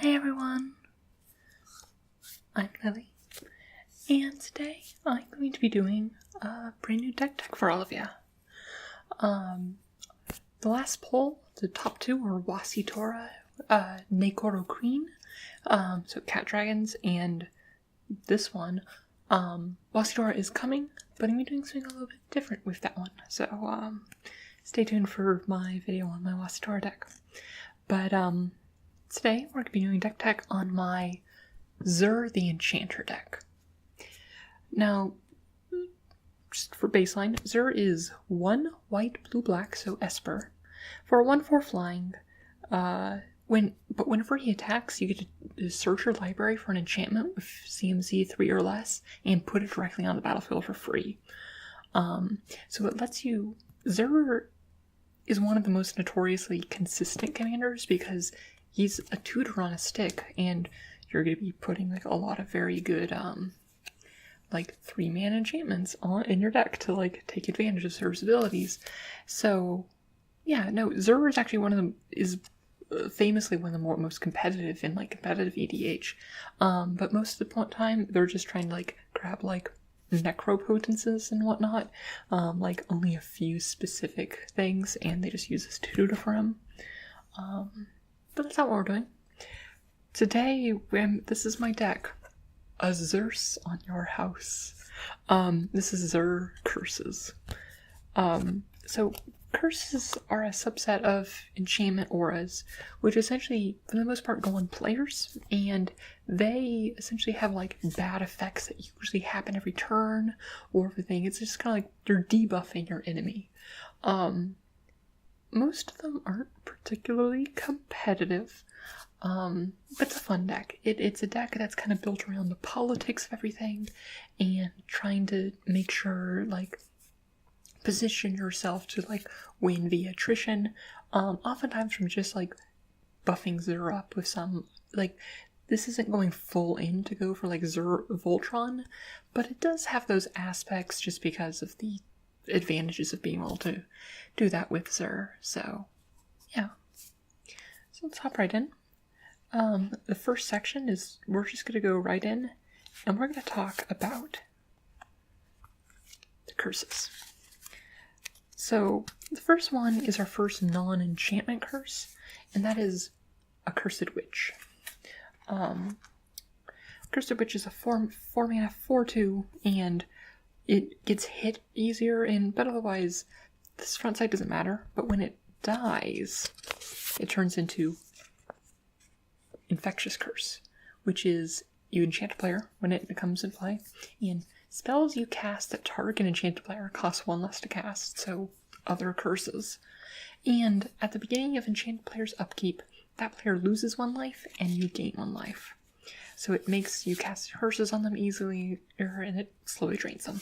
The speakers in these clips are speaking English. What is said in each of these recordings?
Hey everyone, I'm Lily, and today I'm going to be doing a brand new deck for all of you. The last poll, the top two were Wasitora, Nekoro Queen, so cat dragons, and this one, Wasitora is coming, but I'm doing something a little bit different with that one, so stay tuned for my video on my Wasitora deck. But today we're going to be doing deck tech on my Zur the Enchanter deck. Now, just for baseline, Zur is 1 white, blue, black, so Esper. For a 1/4 flying, whenever he attacks, you get to search your library for an enchantment with CMC 3 or less and put it directly on the battlefield for free. So it lets you... Zur is one of the most notoriously consistent commanders because he's a tutor on a stick, and you're going to be putting like a lot of very good like 3-mana enchantments in your deck to like take advantage of Zur's abilities. So yeah, no, Zur is actually famously one of the most competitive in like competitive EDH. But most of the time they're just trying to like grab like necropotences and whatnot, like only a few specific things, and they just use this tutor for him. But that's not what we're doing. Today, this is my deck. A Zur on your house. This is Zur Curses. So curses are a subset of enchantment auras, which essentially, for the most part, go on players, and they essentially have like bad effects that usually happen every turn or everything. It's just kind of like you're debuffing your enemy. Most of them aren't particularly competitive, but it's a fun deck. It's a deck that's kind of built around the politics of everything and trying to make sure, like, position yourself to, like, win via attrition, oftentimes from just, like, buffing Zur up with some, like, this isn't going full in to go for, like, Zur Voltron, but it does have those aspects just because of the advantages of being able to do that with Zur. So yeah, so let's hop right in. The first section is we're just going to go right in and we're going to talk about the curses. So the first one is our first non-enchantment curse, and that is a Cursed Witch. Cursed Witch is a 4-mana 4/2, and it gets hit easier, but otherwise this front side doesn't matter. But when it dies, it turns into Infectious Curse, which is you enchant a player when it comes in play, and spells you cast that target enchanted player cost 1 less to cast, so other curses. And at the beginning of enchanted player's upkeep, that player loses 1 life and you gain 1 life. So it makes you cast curses on them easily, and it slowly drains them.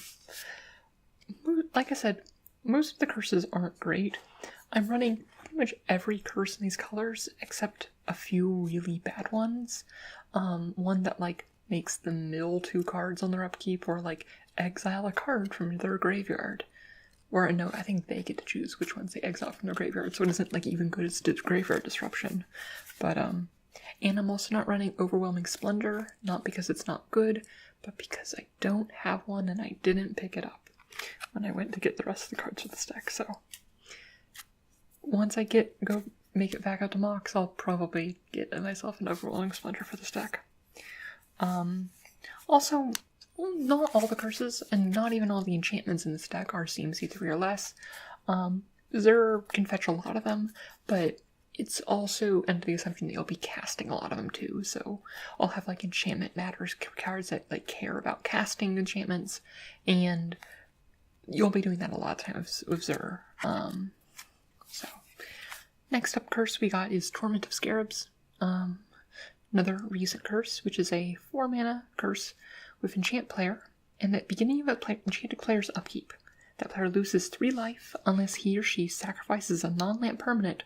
Like I said, most of the curses aren't great. I'm running pretty much every curse in these colors except a few really bad ones. One that like makes them mill 2 cards on their upkeep, or like exile a card from their graveyard. Or no, I think they get to choose which ones they exile from their graveyard, so it isn't like even good as graveyard disruption. But and I'm also not running Overwhelming Splendor, not because it's not good, but because I don't have one and I didn't pick it up when I went to get the rest of the cards for this deck. So once I go make it back out to Mox, I'll probably get myself an Overwhelming Splendor for this deck. Also, not all the curses and not even all the enchantments in this deck are CMC 3 or less. Zur can fetch a lot of them, but it's also under the assumption that you'll be casting a lot of them too, so I'll have like enchantment matters cards that like care about casting enchantments, and you'll be doing that a lot of times with Zur. So next up curse we got is Torment of Scarabs, another recent curse, which is a 4-mana curse with enchant player, and at the beginning of enchanted player's upkeep, that player loses 3 life unless he or she sacrifices a non-land permanent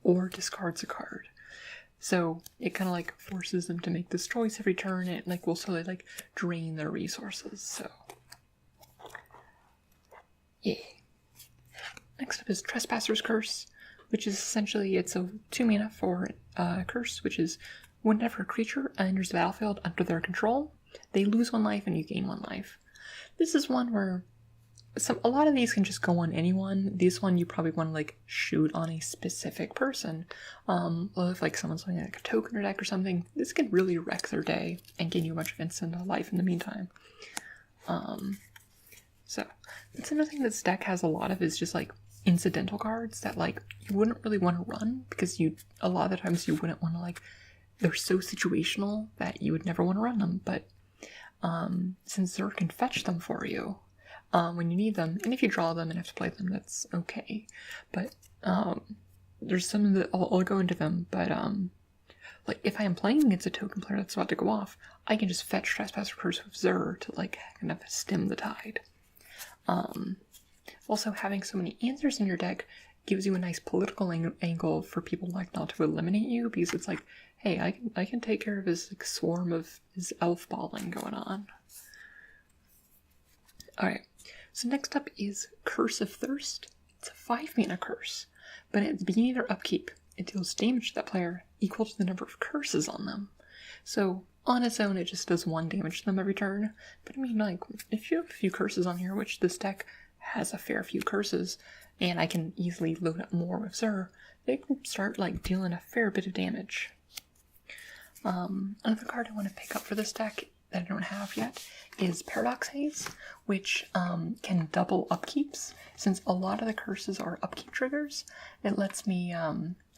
or discards a card. So it kind of like forces them to make this choice every turn, and it like will slowly like drain their resources. So yeah. Next up is Trespasser's Curse, which is essentially it's a 2 mana for curse, which is Whenever a creature enters the battlefield under their control, they lose 1 life and you gain 1 life. This is one where a lot of these can just go on anyone. This one you probably want to like shoot on a specific person. If like someone's playing like a token or deck or something, this can really wreck their day and gain you a bunch of instant life in the meantime. So that's another thing this deck has a lot of, is just like incidental cards that like you wouldn't really want to run, because a lot of the times you wouldn't want to, like, they're so situational that you would never want to run them. But since Zur can fetch them for you when you need them, and if you draw them and have to play them, that's okay. But there's some that I'll go into them. But like if I am playing against a token player that's about to go off, I can just fetch Trespasser Curse with Zur to like kind of stem the tide. Also, having so many answers in your deck gives you a nice political angle for people like not to eliminate you, because it's like, hey, I can take care of his like, swarm of his elf balling going on. Alright, so next up is Curse of Thirst. It's a 5-mana curse, but at the beginning of their upkeep, it deals damage to that player equal to the number of curses on them. So on its own, it just does 1 damage to them every turn. But I mean, like, if you have a few curses on here, which this deck has a fair few curses, and I can easily load up more with Zur, they can start like dealing a fair bit of damage. Another card I want to pick up for this deck that I don't have yet is Paradox Haze, which can double upkeeps. Since a lot of the curses are upkeep triggers, it lets me,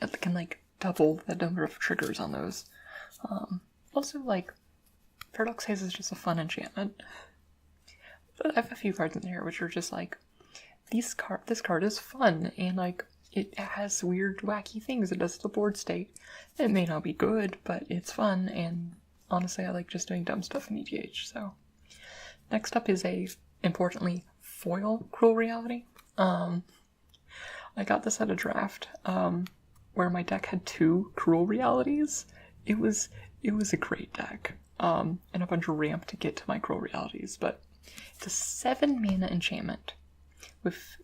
it can like double the number of triggers on those. Also, like, Paradox Haze is just a fun enchantment. But I have a few cards in here which are just like, this card is fun, and like, it has weird, wacky things it does to the board state. It may not be good, but it's fun, and honestly, I like just doing dumb stuff in EDH, so. Next up is importantly, foil Cruel Reality. I got this at a draft, where my deck had 2 Cruel Realities. It was a great deck, and a bunch of ramp to get to my Cruel Realities, but it's a 7-mana enchantment,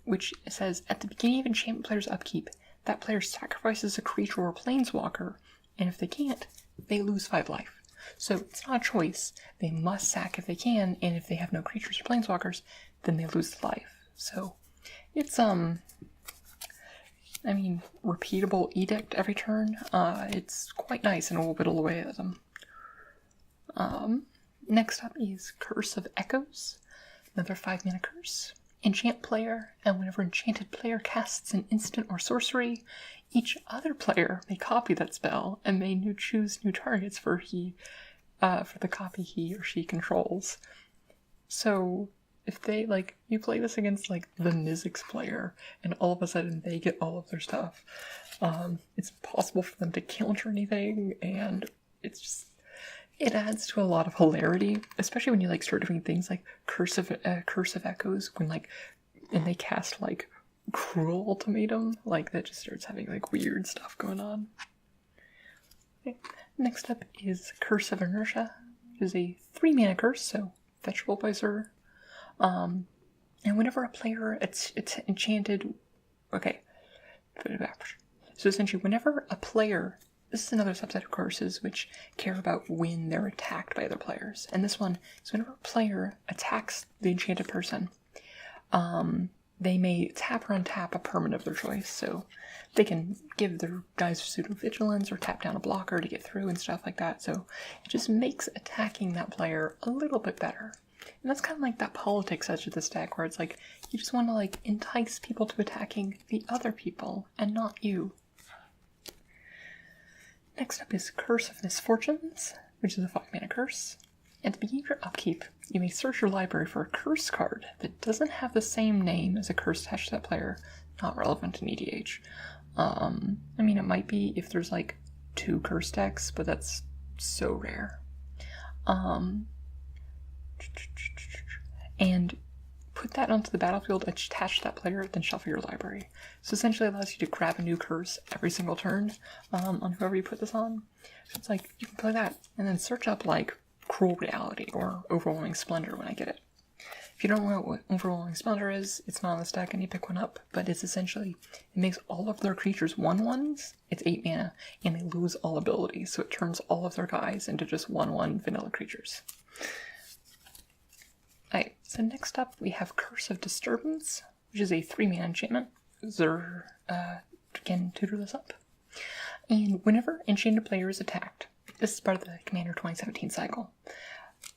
which says, at the beginning of enchantment player's upkeep, that player sacrifices a creature or planeswalker, and if they can't, they lose 5 life. So it's not a choice. They must sack if they can, and if they have no creatures or planeswalkers, then they lose the life. So it's, repeatable edict every turn. It's quite nice, and it will whittle away at them. Next up is Curse of Echoes, another 5-mana curse. Enchant player, and whenever enchanted player casts an instant or sorcery, each other player may copy that spell and may choose new targets for the copy he or she controls. So if they, like, you play this against, like, the Mizzix player, and all of a sudden they get all of their stuff, it's impossible for them to counter anything, and it's just, it adds to a lot of hilarity, especially when you like start doing things like Curse of Echoes, when like, and they cast like Cruel Ultimatum, like that just starts having like weird stuff going on. Okay. Next up is Curse of Inertia, which is a 3-mana curse, so fetchable by Zur. And whenever a player it's enchanted, okay, put it back. So essentially, whenever a player, this is another subset of curses which care about when they're attacked by other players. And this one is whenever a player attacks the enchanted person, they may tap or untap a permanent of their choice. So they can give their guys pseudo-vigilance or tap down a blocker to get through and stuff like that. So it just makes attacking that player a little bit better. And that's kind of like that politics edge of this deck, where it's like, you just want to like entice people to attacking the other people and not you. Next up is Curse of Misfortunes, which is a 5-mana curse. At the beginning of your upkeep, you may search your library for a curse card that doesn't have the same name as a curse attached to that player. Not relevant in EDH. It might be if there's like 2 curse decks, but that's so rare. And put that onto the battlefield, attach to that player, then shuffle your library. So essentially it allows you to grab a new curse every single turn on whoever you put this on. So it's like, you can play that, and then search up like Cruel Reality or Overwhelming Splendor when I get it. If you don't know what Overwhelming Splendor is, it's not on this deck and you pick one up, but it's essentially, it makes all of their creatures 1/1s, it's 8 mana, and they lose all abilities, so it turns all of their guys into just 1/1 vanilla creatures. Alright, so next up we have Curse of Disturbance, which is a 3-mana enchantment. Zur can tutor this up. And whenever enchanted player is attacked, this is part of the Commander 2017 cycle,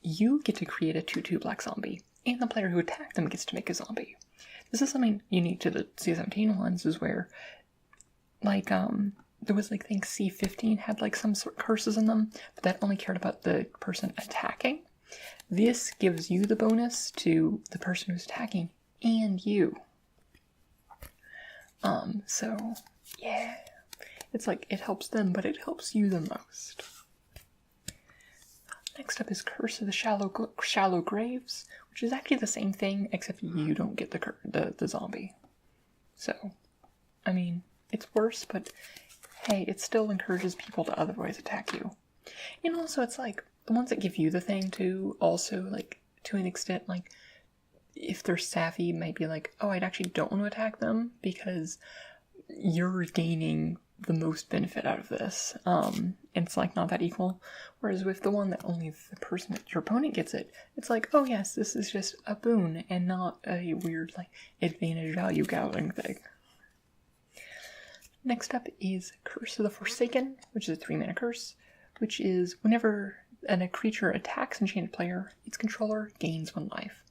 you get to create a 2/2 black zombie, and the player who attacked them gets to make a zombie. This is something unique to the C17 ones, is where, like, there was, like, I think C15 had, like, some sort of curses in them, but that only cared about the person attacking. This gives you the bonus to the person who's attacking, and you. So, yeah. It's like, it helps them, but it helps you the most. Next up is Curse of the Shallow Graves, which is actually the same thing, except you don't get the zombie. So, I mean, it's worse, but hey, it still encourages people to otherwise attack you. And also, it's like, the ones that give you the thing too, also, like, to an extent, like, if they're savvy, might be like, oh, I actually don't want to attack them, because you're gaining the most benefit out of this. And it's like not that equal. Whereas with the one that only the person, your opponent gets it, it's like, oh yes, this is just a boon and not a weird like advantage value gouging thing. Next up is Curse of the Forsaken, which is a 3-mana curse, which is whenever a creature attacks enchanted player, its controller gains 1 life.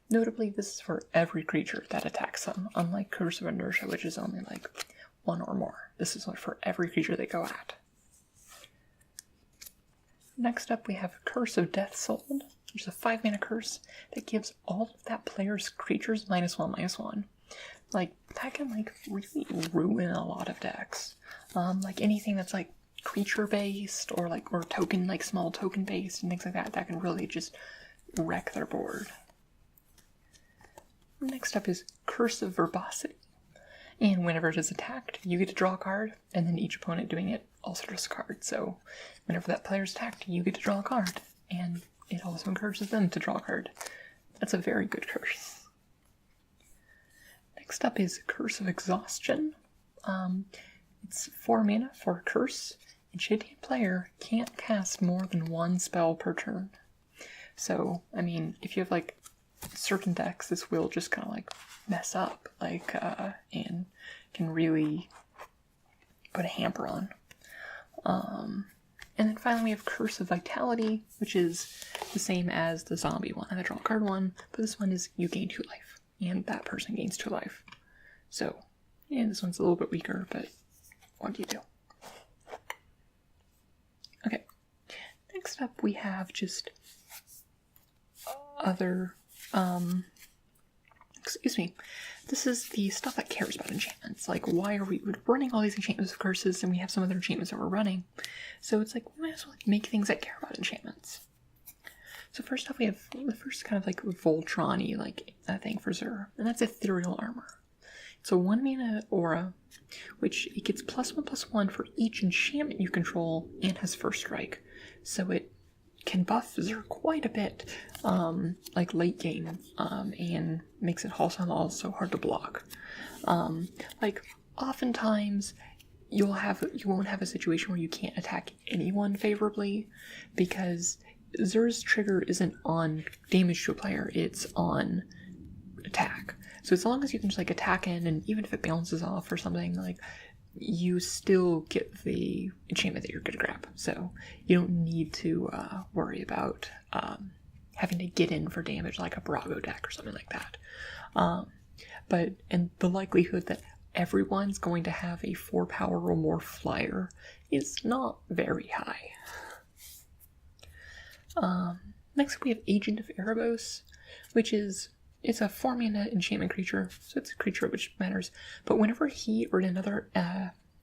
Notably, this is for every creature that attacks them, unlike Curse of Inertia, which is only like 1 or more. This is for every creature they go at. Next up we have Curse of Death Souled, which is a 5-mana curse that gives all of that player's creatures -1/-1. Like, that can like really ruin a lot of decks. Like anything that's like creature based or token, like small token based and things like that, that can really just wreck their board. Next up is Curse of Verbosity. And whenever it is attacked, you get to draw a card, and then each opponent doing it also draws a card. So whenever that player is attacked, you get to draw a card, and it also encourages them to draw a card. That's a very good curse. Next up is Curse of Exhaustion. It's 4 mana for a curse. Enchanted player can't cast more than 1 spell per turn. So, I mean, if you have like certain decks, this will just kind of like mess up, like, and can really put a hamper on. And then finally we have Curse of Vitality, which is the same as the zombie one and the draw card one, but this one is you gain 2 life, and that person gains 2 life. So, yeah, this one's a little bit weaker, but what do you do? Okay, next up we have just other, excuse me, this is the stuff that cares about enchantments. Like, why are we running all these enchantments of curses and we have some other enchantments that we're running? So it's like, we might as well make things that care about enchantments. So first off, we have the first kind of like Voltron-y like thing for Zur, and that's Ethereal Armor. It's a 1-mana aura, which it gets +1/+1 for each enchantment you control and has first strike. So it can buff Zur quite a bit, like late game, and makes it also hard to block. Like oftentimes you won't have a situation where you can't attack anyone favorably, because Zur's trigger isn't on damage to a player, it's on attack. So as long as you can just like attack in, and even if it bounces off or something, like, you still get the enchantment that you're going to grab. So you don't need to worry about having to get in for damage like a Brago deck or something like that. And the likelihood that everyone's going to have a 4-power or more flyer is not very high. Next we have Agent of Erebos, which is, it's a 4-mana enchantment creature, so it's a creature which matters. But whenever he or another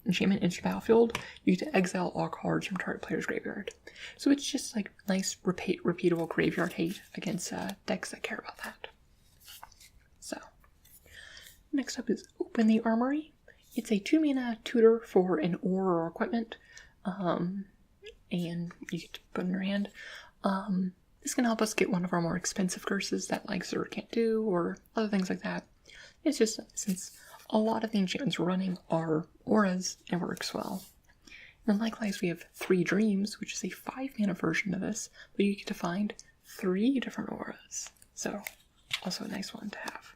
enchantment enters the battlefield, you get to exile all cards from target player's graveyard. So it's just like nice repeatable graveyard hate against decks that care about that. So, next up is Open the Armory. It's a 2-mana tutor for an ore or equipment, and you get to put it in your hand. this can help us get one of our more expensive curses that like Zur can't do, or other things like that. It's just since a lot of the enchantments we're running are auras, it works well. And likewise, we have 3 Dreams, which is a 5-mana version of this, but you get to find 3 different auras. So, also a nice one to have.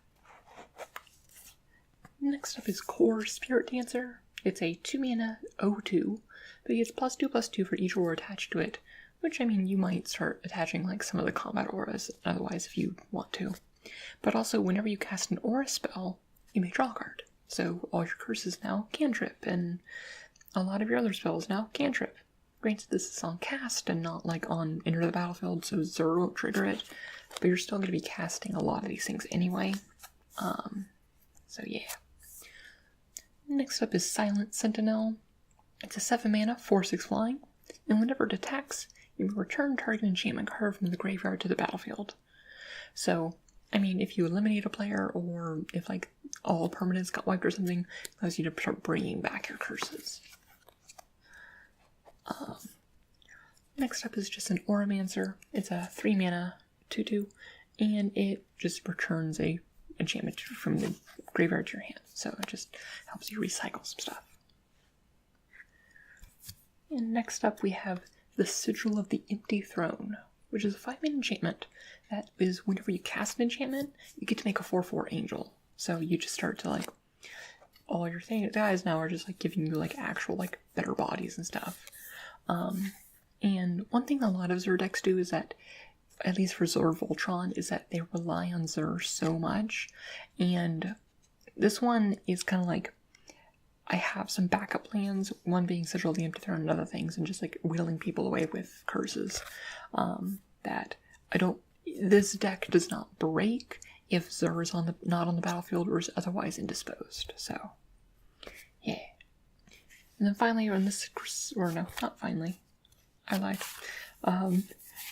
Next up is Core Spirit Dancer. It's a 2-mana 0/2, but it gets +2/+2 for each aura attached to it, which, I mean, you might start attaching like some of the combat auras otherwise if you want to. But also, whenever you cast an aura spell, you may draw a card. So all your curses now cantrip, and a lot of your other spells now cantrip. Granted, this is on cast and not like on enter the battlefield, so Zur won't trigger it, but you're still going to be casting a lot of these things anyway. So yeah. Next up is Silent Sentinel. It's a 7-mana 4/6 flying, and whenever it attacks, you may return target enchantment card from the graveyard to the battlefield. So, I mean, if you eliminate a player, or if like all permanents got wiped or something, it allows you to start bringing back your curses. Next up is just an Auramancer. It's a 3-mana 2/2, and it just returns a enchantment from the graveyard to your hand. So it just helps you recycle some stuff. And next up we have the Sigil of the Empty Throne, which is a 5-mana enchantment that is whenever you cast an enchantment, you get to make a 4/4 angel. So you just start to like, all your guys now are just like giving you like actual like better bodies and stuff. And one thing a lot of Zur decks do is that, at least for Zur Voltron, is that they rely on Zur so much. And this one is kind of like, I have some backup plans, one being Sigil of the Empty Throne and other things, and just like whittling people away with curses. That I don't, this deck does not break if Zur is not on the battlefield or is otherwise indisposed. So, yeah. And then finally, on this, or no, not finally, I lied.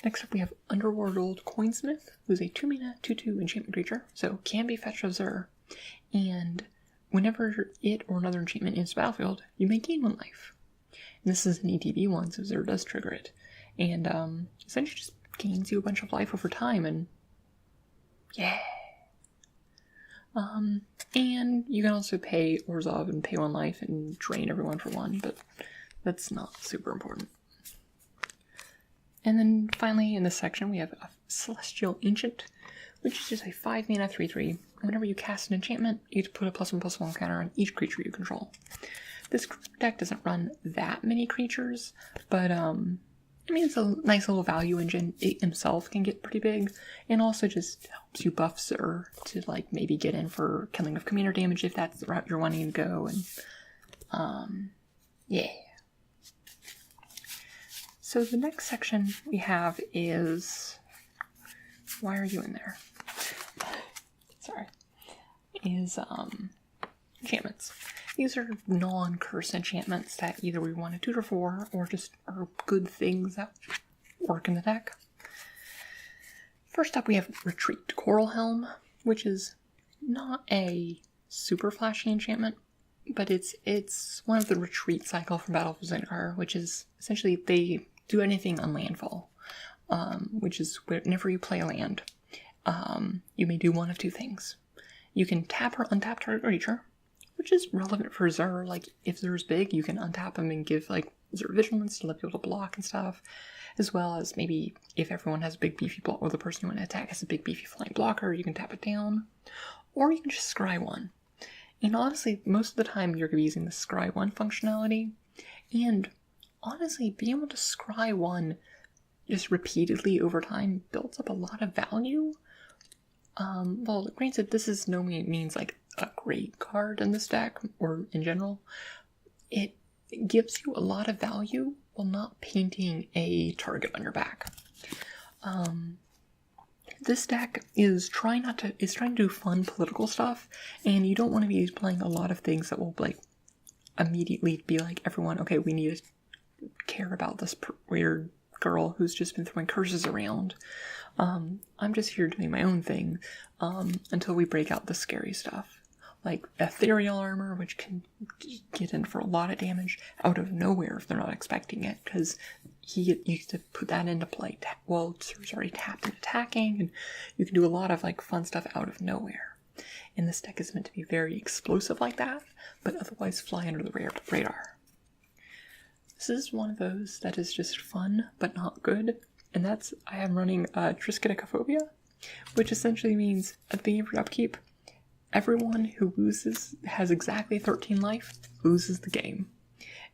Next up we have Underworld Coinsmith, who's a 2-mana 2/2 enchantment creature, so can be fetched of Zur. And whenever it or another enchantment enters the battlefield, you may gain 1 life. And this is an ETB one, so Zur does trigger it. And essentially just gains you a bunch of life over time, and yeah. And you can also pay Orzhov and pay 1 life and drain everyone for 1, but that's not super important. And then finally in this section we have a Celestial Ancient, which is just a 5-mana 3/3. Whenever you cast an enchantment, you get to put a +1/+1 counter on each creature you control. This deck doesn't run that many creatures, but I mean, it's a nice little value engine. It himself can get pretty big, and also just helps you buff Zur to like maybe get in for killing of commander damage if that's the route you're wanting to go. And yeah. So the next section we have is, why are you in there? Sorry. Is enchantments. These are non-curse enchantments that either we want to tutor for or just are good things that work in the deck. First up we have Retreat Coral Helm, which is not a super flashy enchantment, but it's one of the retreat cycle from Battle for Zendikar, which is essentially they do anything on landfall, which is whenever you play a land, you may do one of 2 things. You can tap or untap target creature, which is relevant for Zur. Like, if Zur's big, you can untap him and give, like, Zur Vigilance to let people to block and stuff. As well as maybe if everyone has a big beefy block, or the person you want to attack has a big beefy flying blocker, you can tap it down. Or you can just scry 1. And honestly, most of the time you're going to be using the scry 1 functionality. And honestly, being able to scry 1 just repeatedly over time builds up a lot of value. Well, granted, this is no means like a great card in this deck, or in general. It gives you a lot of value while not painting a target on your back. This deck is trying to do fun political stuff, and you don't want to be playing a lot of things that will like immediately be like, everyone, okay, we need to care about this weird girl who's just been throwing curses around. I'm just here doing my own thing until we break out the scary stuff. like ethereal armor, which can get in for a lot of damage out of nowhere if they're not expecting it, because you get to put that into play while Zer's already tapped and attacking, and you can do a lot of like fun stuff out of nowhere. And this deck is meant to be very explosive like that, but otherwise fly under the radar. This is one of those that is just fun, but not good. And that's, I am running Triskaidekaphobia, which essentially means at the beginning of your upkeep, everyone who loses, has exactly 13 life, loses the game.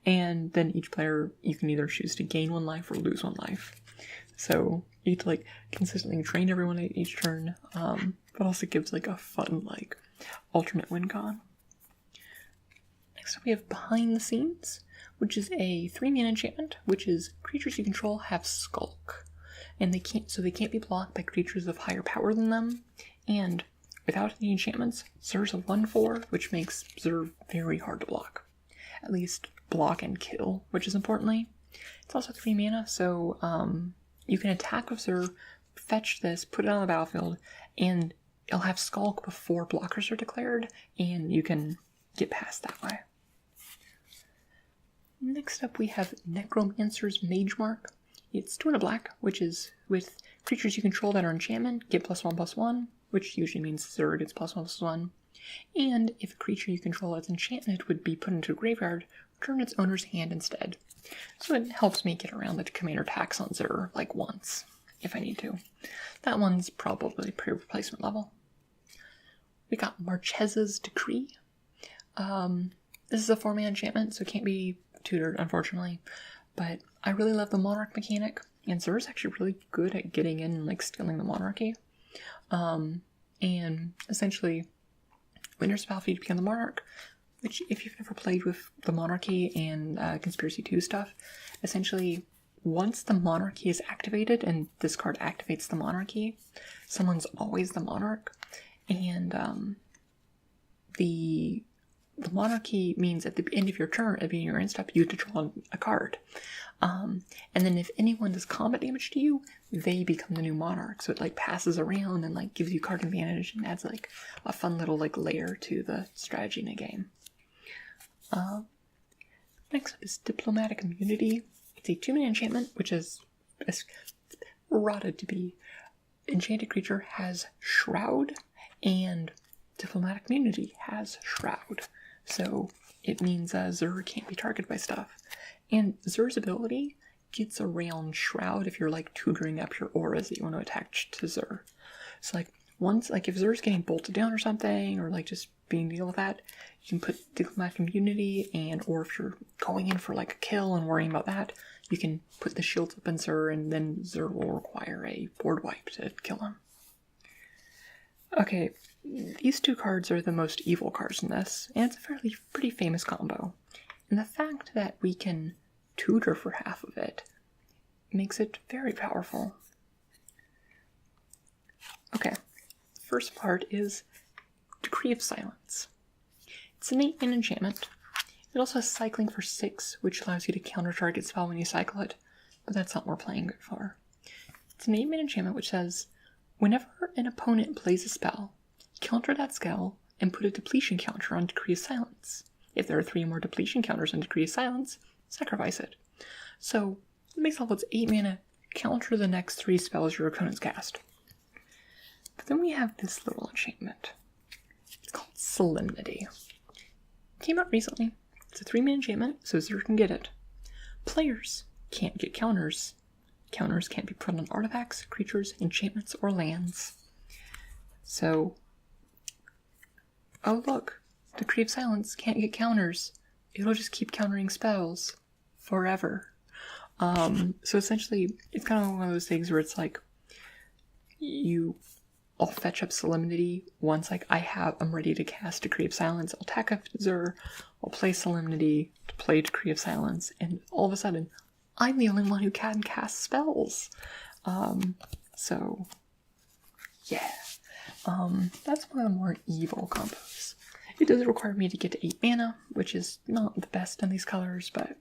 And then each player, you can either choose to gain 1 life or lose 1 life. So you get to like consistently train everyone at each turn, but also gives like a fun like alternate win con. Next up we have Behind the Scenes, which is a 3-mana enchantment, which is creatures you control have Skulk. And they can't be blocked by creatures of higher power than them. And without any enchantments, Zer's a 1/4, which makes Zer very hard to block. At least block and kill, which is importantly. It's also 3 mana, so you can attack with Zer, fetch this, put it on the battlefield, and it'll have Skulk before blockers are declared, and you can get past that way. Next up we have Necromancer's Mage Mark. It's 2 and a black, which is with creatures you control that are enchantment, get +1/+1, which usually means Zer gets +1/+1. And if a creature you control that's enchanted would be put into a graveyard, return its owner's hand instead. So it helps me get around the commander tax on Zer like once, if I need to. That one's probably pre-replacement level. We got Marchesa's Decree. This is a 4-mana enchantment, so it can't be tutored, unfortunately. But I really love the Monarch mechanic, and Zer's actually really good at getting in and like stealing the Monarchy. And essentially, when you're spell, you become the Monarch, which if you've never played with the Monarchy and Conspiracy 2 stuff, essentially once the Monarchy is activated, and this card activates the Monarchy, someone's always the Monarch, and the Monarchy means at the end of your turn, at the beginning of your end step, you have to draw a card. And then if anyone does combat damage to you, they become the new Monarch. So it like passes around and like gives you card advantage and adds like a fun little like layer to the strategy in a game. Next up is Diplomatic Immunity. It's a 2-mana enchantment, which is rotted to be enchanted creature has Shroud, and Diplomatic Immunity has Shroud. So it means Zer can't be targeted by stuff. And Zer's ability gets around Shroud if you're like tutoring up your auras that you want to attach to Zer. So like once, like if Zer's getting bolted down or something, or like just being deal with that, you can put Diplomatic Immunity, and or if you're going in for like a kill and worrying about that, you can put the shields up in Zer, and then Zer will require a board wipe to kill him. Okay, these 2 cards are the most evil cards in this, and it's a pretty famous combo. And the fact that we can tutor for half of it makes it very powerful. Okay, first part is Decree of Silence. It's an 8-mana enchantment. It also has cycling for 6, which allows you to counter target spell when you cycle it, but that's not what we're playing good for. It's an 8-mana enchantment which says, whenever an opponent plays a spell, counter that spell and put a depletion counter on Decree of Silence. If there are 3 more depletion counters on Decree of Silence, sacrifice it. So, it makes all its 8 mana counter the next 3 spells your opponent's cast. But then we have this little enchantment. It's called Solemnity. It came out recently. It's a 3-mana enchantment, so Zer can get it. Players can't get counters. Counters can't be put on artifacts, creatures, enchantments, or lands. So, oh look, Decree of Silence can't get counters. It'll just keep countering spells forever. So essentially, it's kind of one of those things where it's like, I'll fetch up Solemnity once like I'm ready to cast Decree of Silence. I'll attack up Zer, I'll play Solemnity to play Decree of Silence, and all of a sudden, I'm the only one who can cast spells. So, yeah. That's one of the more evil combos. It does require me to get to 8 mana, which is not the best in these colors, but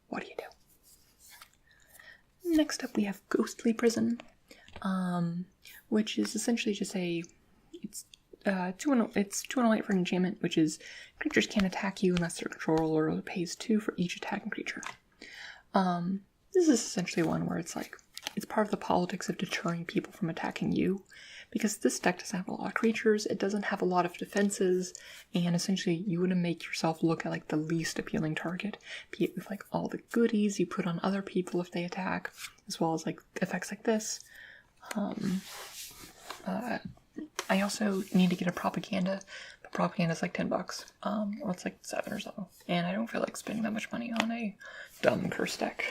what do you do? Next up we have Ghostly Prison, which is essentially just it's it's 2 and a white for an enchantment, which is creatures can't attack you unless their controller pays 2 for each attacking creature. This is essentially one where it's like, it's part of the politics of deterring people from attacking you. Because this deck doesn't have a lot of creatures, it doesn't have a lot of defenses, and essentially you want to make yourself look at like the least appealing target, be it with like all the goodies you put on other people if they attack, as well as like effects like this. I also need to get a propaganda, but propaganda is like $10, or it's like 7 or so, and I don't feel like spending that much money on a dumb curse deck.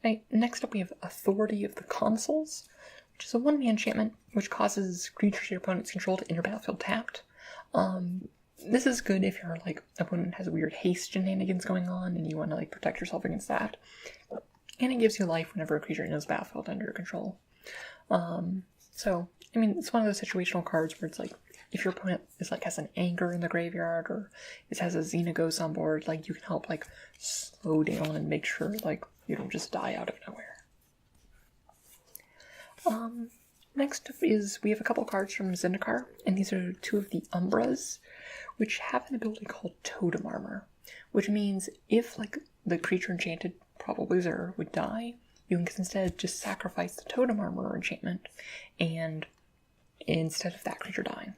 Right, next up we have Authority of the Consuls, which is a 1-mana enchantment, which causes creatures your opponents control to enter battlefield tapped. This is good if your like opponent has weird haste shenanigans going on and you want to like protect yourself against that. And it gives you life whenever a creature enters battlefield under your control. So I mean, it's one of those situational cards where it's like, if your opponent is like has an anger in the graveyard or it has a Xenagos on board, like you can help like slow down and make sure like you don't just die out of nowhere. Next up is we have a couple cards from Zendikar, and these are 2 of the Umbras, which have an ability called Totem Armor, which means if like the creature enchanted, probably Zur, would die, you can instead just sacrifice the Totem Armor enchantment, and instead of that creature dying.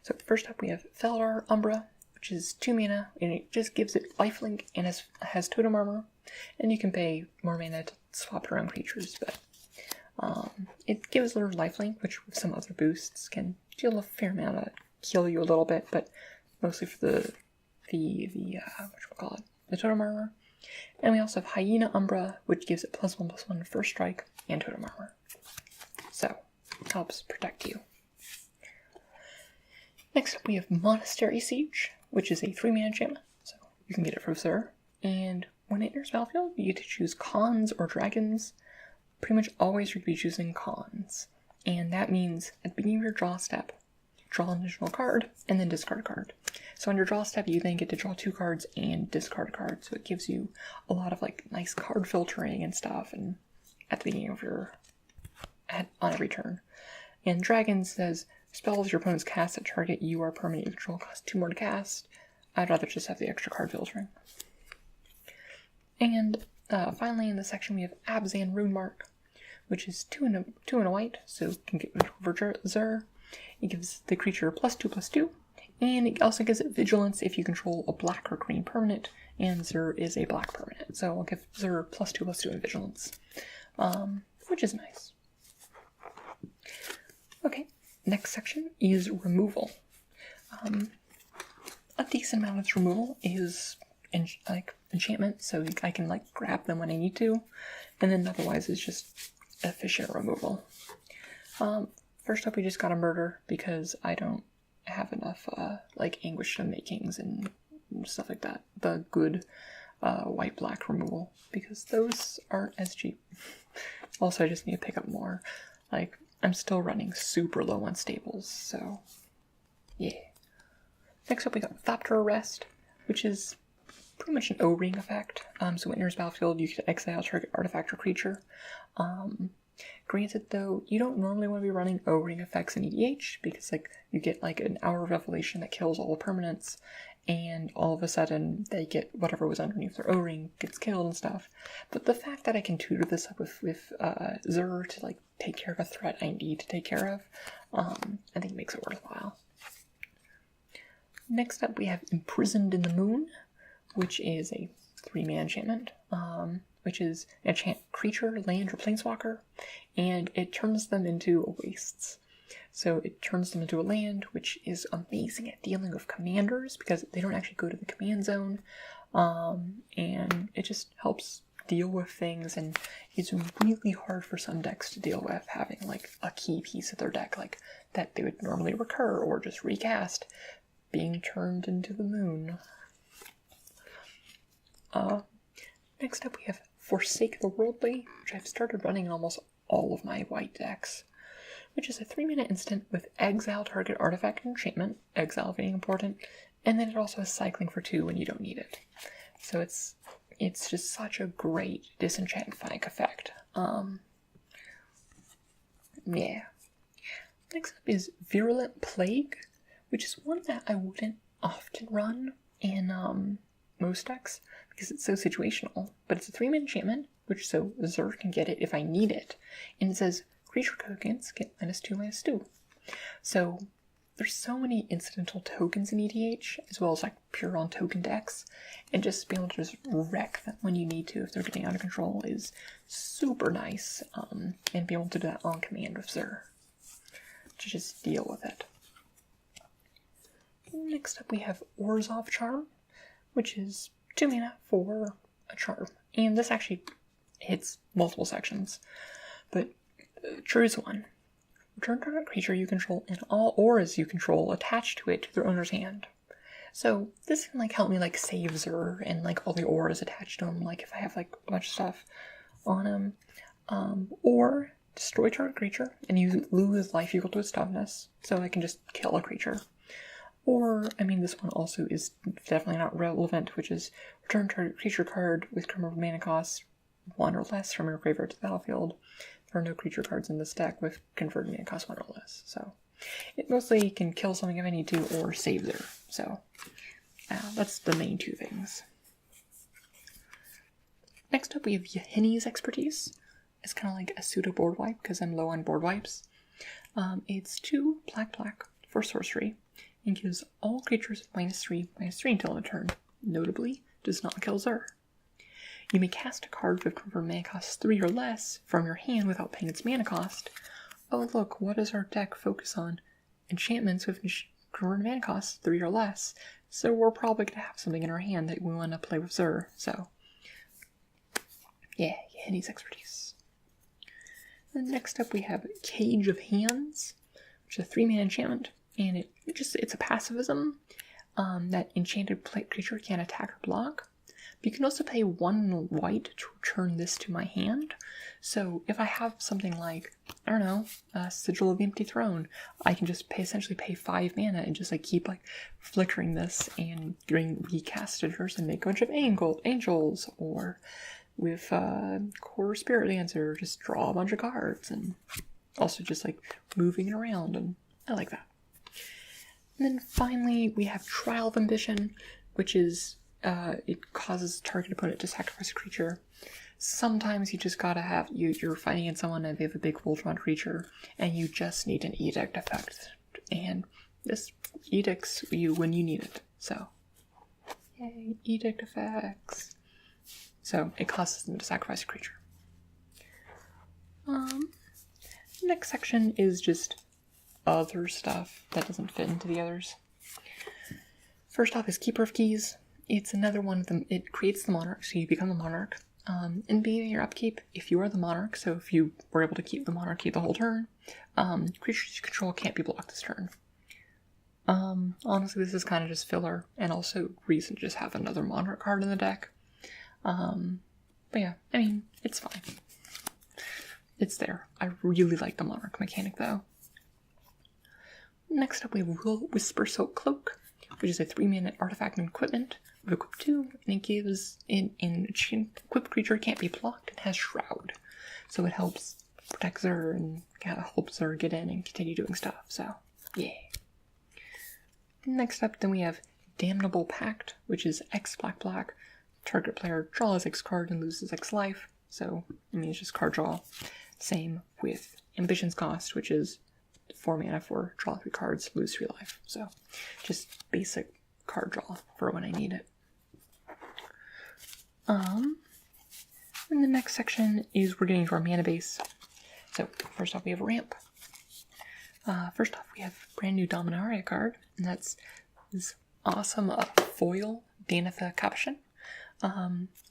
So first up we have Feldar Umbra, which is 2 mana, and it just gives it lifelink and has Totem Armor, and you can pay more mana to swap it around creatures, but it gives her lifelink, which with some other boosts can deal a fair amount of heal you a little bit, but mostly for the Totem Armor. And we also have Hyena Umbra, which gives it +1/+1 first strike and Totem Armor. So, helps protect you. Next up we have Monastery Siege, which is a 3-mana enchantment, so you can get it from Zur. And when it enters battlefield, you get to choose Khans or Dragons. Pretty much always you're going to be choosing Khans. And that means at the beginning of your draw step, draw an additional card, and then discard a card. So on your draw step, you then get to draw 2 cards and discard a card. So it gives you a lot of like nice card filtering and stuff, and at the beginning of your on every turn. And Dragon says, spells your opponent's cast at target you are permanent control cost 2 more to cast. I'd rather just have the extra card filtering. And finally in this section we have Abzan Runemark, which is 2 and a white, so you can get over Zur. It gives the creature +2/+2, and it also gives it vigilance if you control a black or green permanent, and Zur is a black permanent, so I'll give Zur +2/+2 in vigilance, which is nice. Okay, next section is removal. A decent amount of its removal is enchantment, so I can like grab them when I need to, and then otherwise it's just efficient removal. First up we just got a murder because I don't have enough like Anguish to Makings and stuff like that. The good white-black removal, because those aren't as cheap. Also I just need to pick up more. Like, I'm still running super low on staples, so yeah. Next up we got Thopter Arrest, which is pretty much an O-ring effect. So when it enters battlefield, you can exile target artifact or creature. Granted though, you don't normally want to be running O-ring effects in EDH, because like you get like an Hour of Revelation that kills all the permanents, and all of a sudden they get whatever was underneath their O-ring gets killed and stuff. But the fact that I can tutor this up with Zur to like take care of a threat I need to take care of, I think makes it worthwhile. Next up we have Imprisoned in the Moon, which is a 3-mana enchantment, which is enchant creature, land, or planeswalker, and it turns them into wastes. So it turns them into a land, which is amazing at dealing with commanders, because they don't actually go to the command zone, and it just helps deal with things, and it's really hard for some decks to deal with having like a key piece of their deck, like that they would normally recur or just recast, being turned into the moon. Next up we have Forsake the Worldly, which I've started running in almost all of my white decks, which is a 3-mana instant with exile target artifact enchantment, exile being important, and then it also has cycling for 2 when you don't need it. So it's just such a great disenchant-like effect. Yeah. Next up is Virulent Plague, which is one that I wouldn't often run in most decks because it's so situational. But it's a 3-mana enchantment, which so Zur can get it if I need it. And it says creature tokens get -2/-2. So there's so many incidental tokens in EDH, as well as like pure on token decks, and just being able to just wreck them when you need to if they're getting out of control is super nice. And be able to do that on command with Zur. To just deal with it. Next up we have Orzhov Charm, which is 2 mana for a charm. And this actually hits multiple sections, but choose one. Return target creature you control and all auras you control attached to it to their owner's hand. So this can like help me like save Zur and like all the auras attached to him, like if I have like a bunch of stuff on him. Or destroy target creature and you lose life equal to its toughness, so I can just kill a creature. Or, I mean, this one also is definitely not relevant, which is return target creature card with converted mana cost 1 or less from your graveyard to the battlefield. There are no creature cards in this deck with converted mana cost 1 or less, so it mostly can kill something if I need to or save Zur. So that's the main two things. Next up we have Yahini's Expertise. It's kind of like a pseudo board wipe because I'm low on board wipes. It's 2 black for sorcery and gives all creatures -3/-3 until end of turn. Notably, does not kill Zur. You may cast a card with converted mana cost 3 or less from your hand without paying its mana cost. Oh look, what does our deck focus on? Enchantments with converted mana cost 3 or less. So we're probably going to have something in our hand that we want to play with Zur. So, yeah, Yahini's Expertise. And next up we have Cage of Hands, which is a 3-mana enchantment, and it's a pacifism that enchanted creature can attack or block. But you can also pay 1 white to return this to my hand. So if I have something like, I don't know, Sigil of the Empty Throne, I can just essentially pay 5 mana and just like keep like flickering this and doing recasters and make a bunch of angels, or with Core Spirit Dancer, just draw a bunch of cards, and also just like moving it around, and I like that. And then finally we have Trial of Ambition, which is it causes target opponent to sacrifice a creature. Sometimes you just gotta have, you're fighting against someone and they have a big Voltron creature, and you just need an edict effect, and this edicts you when you need it. So, yay, edict effects. So it causes them to sacrifice a creature. Next section is just other stuff that doesn't fit into the others. First off is Keeper of Keys. It's another one of them. It creates the monarch, so you become the monarch. And being your upkeep, if you are the monarch, so if you were able to keep the monarchy the whole turn, creatures you control can't be blocked this turn. Honestly, this is kind of just filler, and also reason to just have another monarch card in the deck. But yeah, I mean, it's fine. It's there. I really like the monarch mechanic, though. Next up, we have Whisper Silk Cloak, which is a 3-mana artifact and equipment with equip 2, and it gives an equipped creature can't be blocked and has Shroud. So it helps protect Zur and helps Zur get in and continue doing stuff. So, yeah. Next up, then we have Damnable Pact, which is X black. Target player draws X card and loses X life. So, I mean, it's just card draw. Same with Ambition's Cost, which is 4 mana for draw 3 cards, lose 3 life. So, just basic card draw for when I need it. And the next section is we're getting to our mana base. So, first off, we have Ramp. First off, we have brand new Dominaria card, and that's this awesome foil Danitha Capuchin.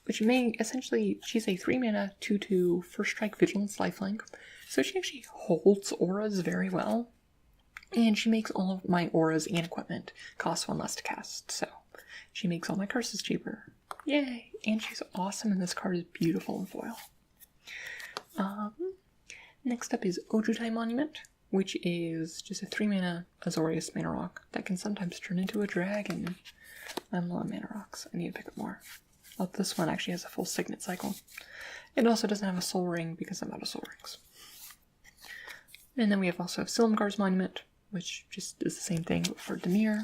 Which may essentially, she's a 3-mana 2/2 first strike vigilance lifelink, so she actually holds auras very well, and she makes all of my auras and equipment cost 1 less to cast, so she makes all my curses cheaper. Yay! And she's awesome, and this card is beautiful in foil. Next up is Ojutai Monument, which is just a 3-mana Azorius mana rock that can sometimes turn into a dragon. I'm low on mana rocks, I need to pick up more. Oh, this one actually has a full signet cycle. It also doesn't have a soul ring because I'm out of soul rings. And then we have also Silumgar's Monument, which just is the same thing for Dimir.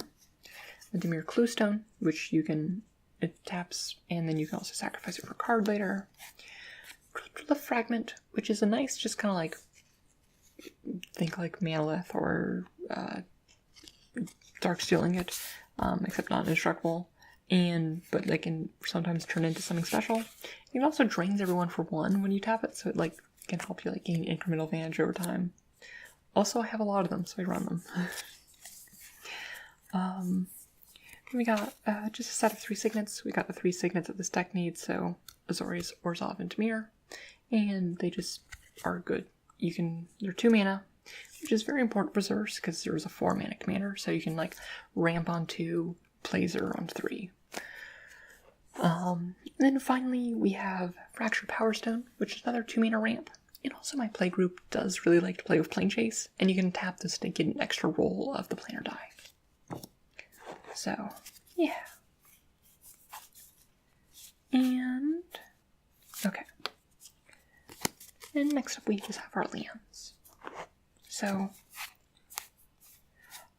The Dimir Cluestone, which you can, it taps, and then you can also sacrifice it for a card later. The Fragment, which is a nice, just kind of like, think like Manalith or Darksteel Ingot, except not indestructible. But they can sometimes turn into something special. It also drains everyone for 1 when you tap it, so it like can help you like gain incremental advantage over time. Also, I have a lot of them, so I run them. We got just a set of 3 signets. We got the 3 signets that this deck needs, so Azorius, Orzhov, and Dimir. And they just are good. They're 2 mana, which is very important for Xurs, because Xurs is a 4 mana commander, so you can like ramp on 2, play Xur on 3. And then finally we have Fractured Power Stone, which is another 2 mana ramp. And also my play group does really like to play with Plane Chase, and you can tap this to get an extra roll of the planar die. So, yeah. And, okay. And next up we just have our lands. So,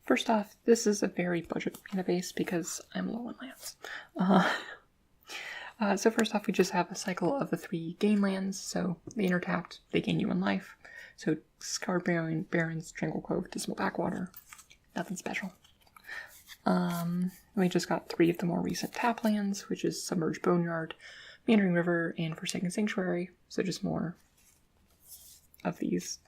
first off, this is a very budget mana base because I'm low on lands. So first off, we just have a cycle of the 3 gain lands. So they intertapped, they gain you 1 life. So Scarred Barrens, Tranquil Cove, Dismal Backwater. Nothing special. We just got 3 of the more recent tap lands, which is Submerged Boneyard, Meandering River, and Forsaken Sanctuary. So just more of these.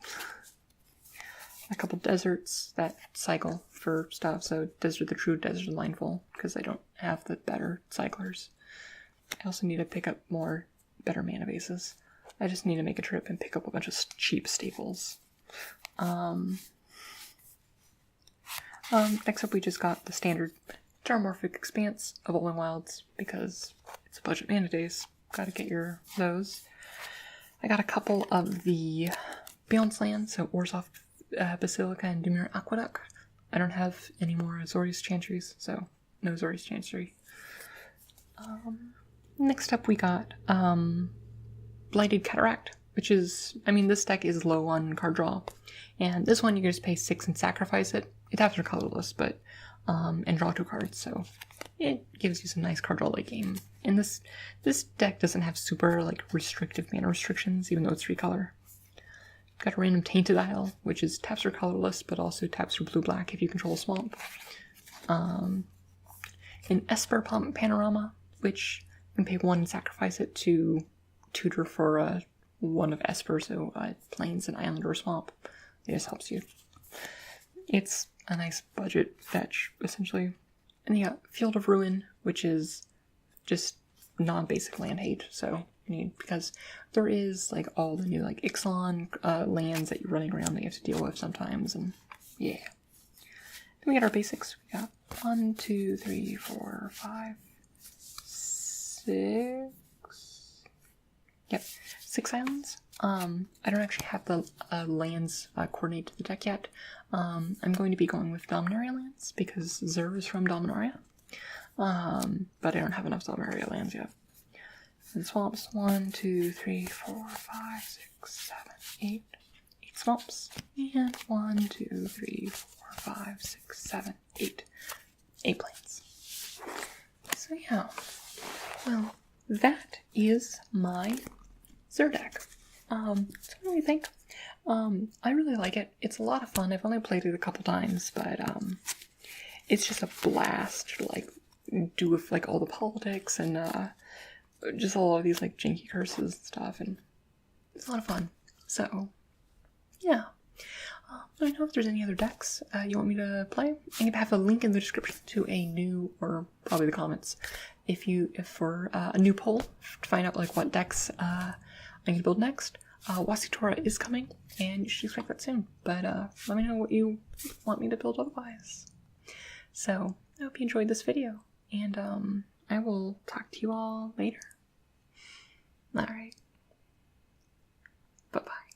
A couple deserts that cycle for stuff. So Desert of the True, Desert of the Mindful, because I don't have the better cyclers. I also need to pick up more better mana bases. I just need to make a trip and pick up a bunch of cheap staples. Next up we just got the standard Terramorphic Expanse, Evolving Wilds, because it's a budget mana days. Gotta get those. I got a couple of the Beyond's lands, so Orzhov Basilica and Dimir Aqueduct. I don't have any more Azorius Chantries, so no Azorius Chantry. Next up we got Blighted Cataract, which is, this deck is low on card draw. And this one you can just pay 6 and sacrifice it. It taps for colorless, but and draw 2 cards, so it gives you some nice card draw late game. And this deck doesn't have super like restrictive mana restrictions, even though it's 3 color. Got a random Tainted Isle, which is taps for colorless, but also taps for blue-black if you control a swamp. An Esper Panorama, which you can pay 1 and sacrifice it to tutor for 1 of Esper, so plains, an island, or a swamp. It just helps you. It's a nice budget fetch, essentially. And you got Field of Ruin, which is just non-basic land hate, so because there is like all the new like Ixalan lands that you're running around that you have to deal with sometimes, and yeah. Then we got our basics. We got 1, 2, 3, 4, 5, 6. Yep, 6 islands. I don't actually have the lands coordinated to the deck yet. I'm going to be going with Dominaria lands because Xur is from Dominaria. But I don't have enough Dominaria lands yet. And swamps, 1, 2, 3, 4, 5, 6, 7, 8. 8 swamps. And 1, 2, 3, 4, 5, 6, 7, 8. 8 plains. So yeah. Well, that is my Xur deck. So what do you think? I really like it. It's a lot of fun. I've only played it a couple times, but it's just a blast to like do with like all the politics and just all of these like janky curses and stuff, and it's a lot of fun. So yeah. Let me know if there's any other decks you want me to play. I'm gonna have a link in the description to a new, or probably the comments, for a new poll to find out like what decks I'm gonna build next. Wasitora is coming, and you should expect that soon. But let me know what you want me to build otherwise. So I hope you enjoyed this video, and I will talk to you all later. Alright. Bye-bye.